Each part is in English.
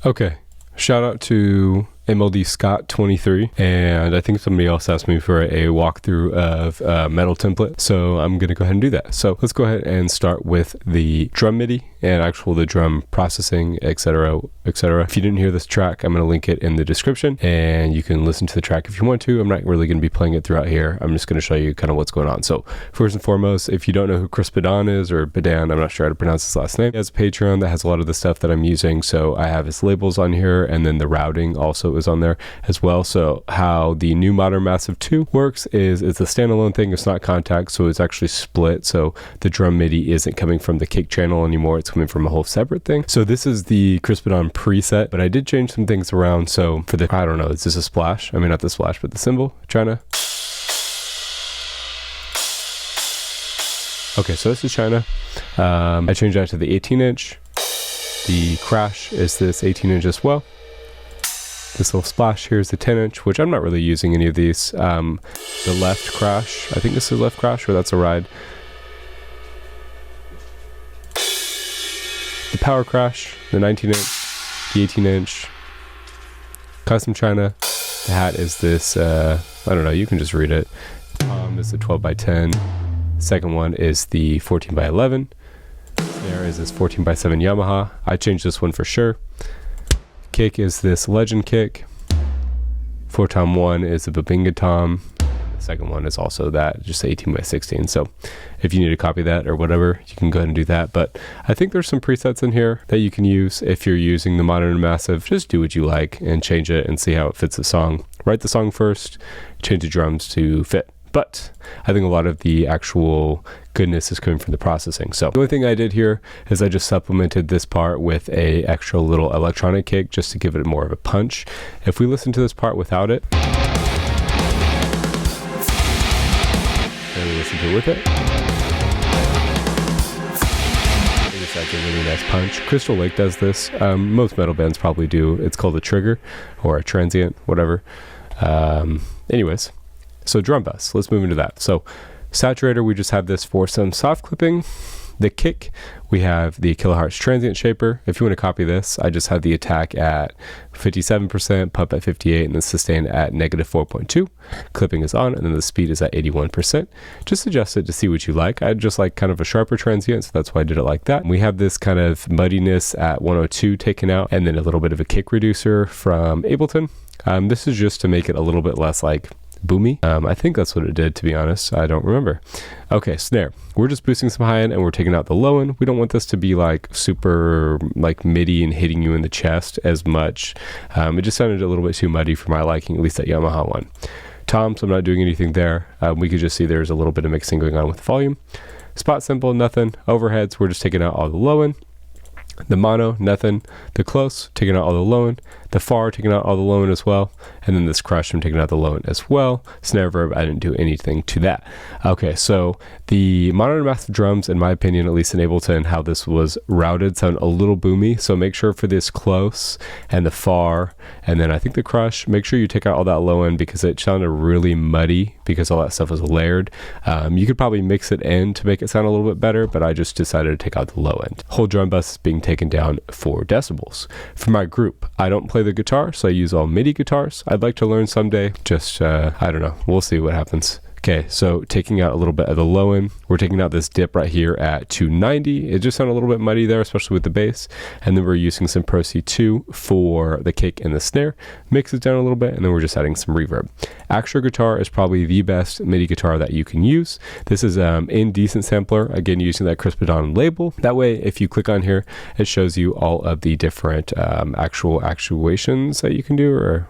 Okay, shout out to MLD Scott 23, and I think somebody else asked me for a walkthrough of metal template, so I'm gonna go ahead and do that. So let's go ahead and start with the drum MIDI and the drum processing, etc., etc. If you didn't hear this track, I'm gonna link it in the description, and you can listen to the track if you want to. I'm not really gonna be playing it throughout here. I'm just gonna show you kind of what's going on. So first and foremost, if you don't know who Chris Badan is, or Badan, I'm not sure how to pronounce his last name, he has a Patreon that has a lot of the stuff that I'm using. So I have his labels on here, and then the routing also is on there as well. So how the new Modern Massive 2 works is it's a standalone thing. It's not Contact, so it's actually split. So the drum MIDI isn't coming from the kick channel anymore. It's coming from a whole separate thing. So this is the Chris Badan preset, but I did change some things around. So for the, I don't know, is this a splash? I mean, not the splash, but the cymbal, China. Okay, so this is China. I changed that to the 18-inch. The crash is this 18-inch as well. This little splash here is the 10-inch, which I'm not really using any of these. The left crash, I think this is left crash, or that's a ride. The power crash, the 19-inch, the 18-inch, custom China. The hat is this, I don't know, you can just read it. This is the 12x10. The second one is the 14x11. There is this 14x7 Yamaha. I changed this one for sure. Kick is this Legend kick. 4tom1 is a Babinga tom. The second one is also that, just 18x16. So if you need to copy that or whatever, you can go ahead and do that. But I think there's some presets in here that you can use if you're using the Modern Massive. Just do what you like and change it and see how it fits the song. Write the song first, change the drums to fit. But I think a lot of the actual goodness is coming from the processing. So the only thing I did here is I just supplemented this part with a extra little electronic kick just to give it more of a punch. If we listen to this part without it, and we listen to it with it, it's like a really nice punch. Crystal Lake does this. Most metal bands probably do. It's called a trigger or a transient, whatever. Anyways. So drum bus, let's move into that. So saturator, we just have this for some soft clipping. The kick, we have the kilohertz transient shaper. If you want to copy this, I just have the attack at 57%, pump at 58, and the sustain at -4.2. Clipping is on, and then the speed is at 81%. Just adjust it to see what you like. I just like kind of a sharper transient, so that's why I did it like that. We have this kind of muddiness at 102 taken out, and then a little bit of a kick reducer from Ableton. This is just to make it a little bit less like boomy. I think that's what it did, to be honest. I don't remember. Okay, snare. We're just boosting some high end and we're taking out the low end. We don't want this to be like super like MIDI and hitting you in the chest as much. It just sounded a little bit too muddy for my liking, at least that Yamaha one. Toms, I'm not doing anything there. We could just see there's a little bit of mixing going on with volume. Spot cymbal, nothing. Overheads, we're just taking out all the low end. The mono, nothing. The close, taking out all the low end. The far, taking out all the low end as well. And then this crush, I'm taking out the low end as well. Snare verb, I didn't do anything to that. Okay, so the Modern Massive drums, in my opinion, at least in Ableton, how this was routed, sound a little boomy. So make sure for this close and the far, and then I think the crush, make sure you take out all that low end because it sounded really muddy because all that stuff was layered. You could probably mix it in to make it sound a little bit better, but I just decided to take out the low end. Whole drum bus is being taken down 4 decibels. For my group, I don't play the guitar, so I use all MIDI guitars. I'd like to learn someday. Just, I don't know. We'll see what happens. Okay, so taking out a little bit of the low end, we're taking out this dip right here at 290. It just sounded a little bit muddy there, especially with the bass. And then we're using some Pro C2 for the kick and the snare. Mix it down a little bit, and then we're just adding some reverb. Actual guitar is probably the best MIDI guitar that you can use. This is in Decent Sampler, again, using that Chris Badan label. That way, if you click on here, it shows you all of the different actual actuations that you can do, or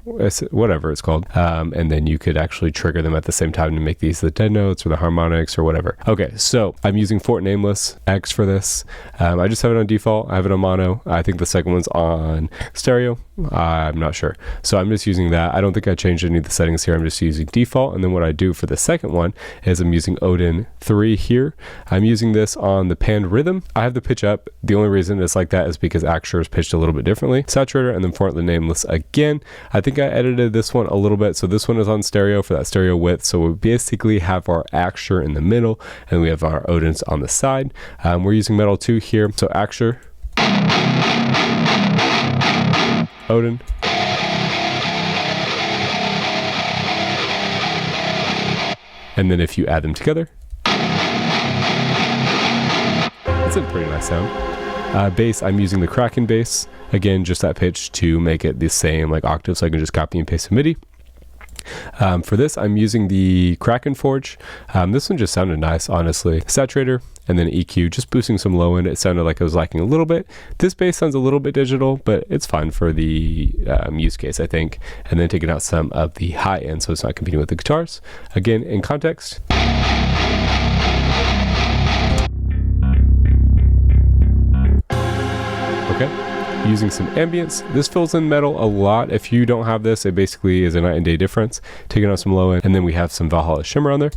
whatever it's called. And then you could actually trigger them at the same time to make these the dead notes or the harmonics or whatever. Okay, so I'm using Fort Nameless X for this. I just have it on default. I have it on mono. I think the second one's on stereo. I'm not sure. So I'm just using that. I don't think I changed any of the settings here. I'm just using default. And then what I do for the second one is I'm using Odin 3 here. I'm using this on the panned rhythm. I have the pitch up. The only reason it's like that is because Axure is pitched a little bit differently. Saturator and then Fort Nameless again. I think I edited this one a little bit. So this one is on stereo for that stereo width. So we basically have our Axure in the middle and we have our Odins on the side. We're using Metal 2 here. So Axure. Odin. And then if you add them together, it's a pretty nice sound. Bass, I'm using the Kraken bass. Again, just that pitch to make it the same like octave, so I can just copy and paste the MIDI. For this, I'm using the Kraken Forge. This one just sounded nice, honestly. Saturator, and then EQ, just boosting some low end. It sounded like it was lacking a little bit. This bass sounds a little bit digital, but it's fine for the use case, I think. And then taking out some of the high end, so it's not competing with the guitars. Again, in context. Okay. Using some ambience. This fills in metal a lot. If you don't have this, it basically is a night and day difference. Taking out some low end, and then we have some Valhalla shimmer on there.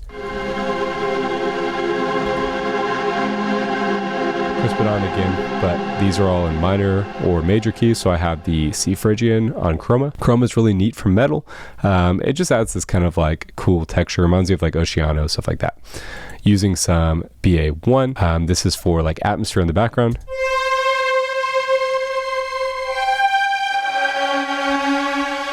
Crisp it on again, but these are all in minor or major keys, so I have the C Phrygian on chroma. Chroma is really neat for metal. It just adds this kind of like cool texture, reminds me of like Oceano, stuff like that. Using some BA1. This is for like atmosphere in the background.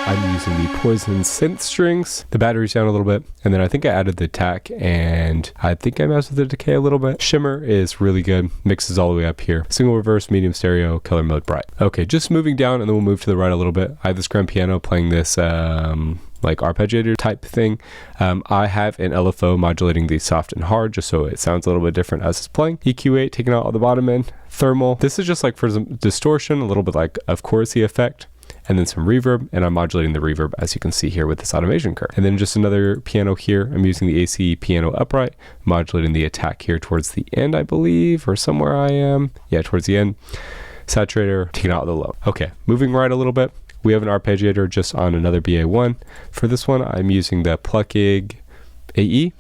I'm using the Poison synth strings. The battery's down a little bit, and then I think I added the attack, and I think I messed with the decay a little bit. Shimmer is really good, mixes all the way up here. Single reverse, medium stereo, color mode bright. Okay, just moving down, and then we'll move to the right a little bit. I have this grand piano playing this like arpeggiator type thing. I have an LFO modulating the soft and hard, just so it sounds a little bit different as it's playing. EQ8, taking out all the bottom end. Thermal. This is just like for some distortion, a little bit like of chorusy effect. And then some reverb, and I'm modulating the reverb as you can see here with this automation curve. And then just another piano here. I'm using the AC piano upright, modulating the attack here towards the end, I believe, or somewhere I am. Yeah, towards the end. Saturator, taking out the low. Okay, moving right a little bit. We have an arpeggiator just on another BA1. For this one, I'm using the Pluckig AE.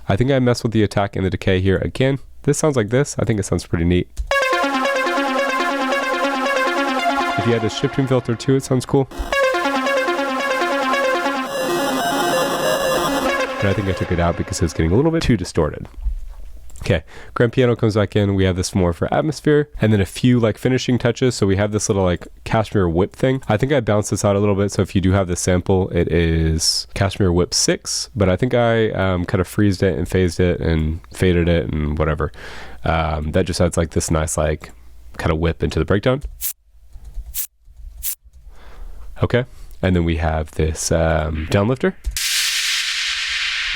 I think I messed with the attack and the decay here again. This sounds like this. I think it sounds pretty neat. If you had a shifting filter too, it sounds cool. But I think I took it out because it's getting a little bit too distorted. Okay, grand piano comes back in. We have this more for atmosphere, and then a few like finishing touches. So we have this little like Cashmere Whip thing. I think I bounced this out a little bit. So if you do have this sample, it is Cashmere Whip 6, but I think I kind of freezed it and phased it and faded it and whatever. That just adds like this nice like kind of whip into the breakdown. Okay, and then we have this downlifter.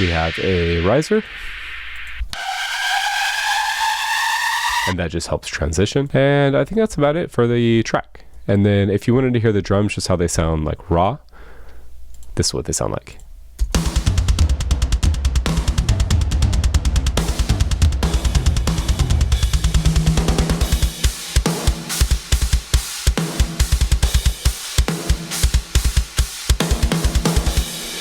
We have a riser. And that just helps transition. And I think that's about it for the track. And then if you wanted to hear the drums, just how they sound like raw, this is what they sound like.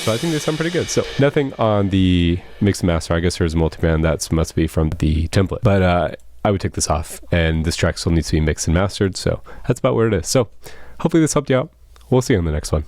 So I think they sound pretty good. So nothing on the mix and master. I guess there's a multiband that must be from the template. But I would take this off, and this track still needs to be mixed and mastered. So that's about where it is. So hopefully this helped you out. We'll see you on the next one.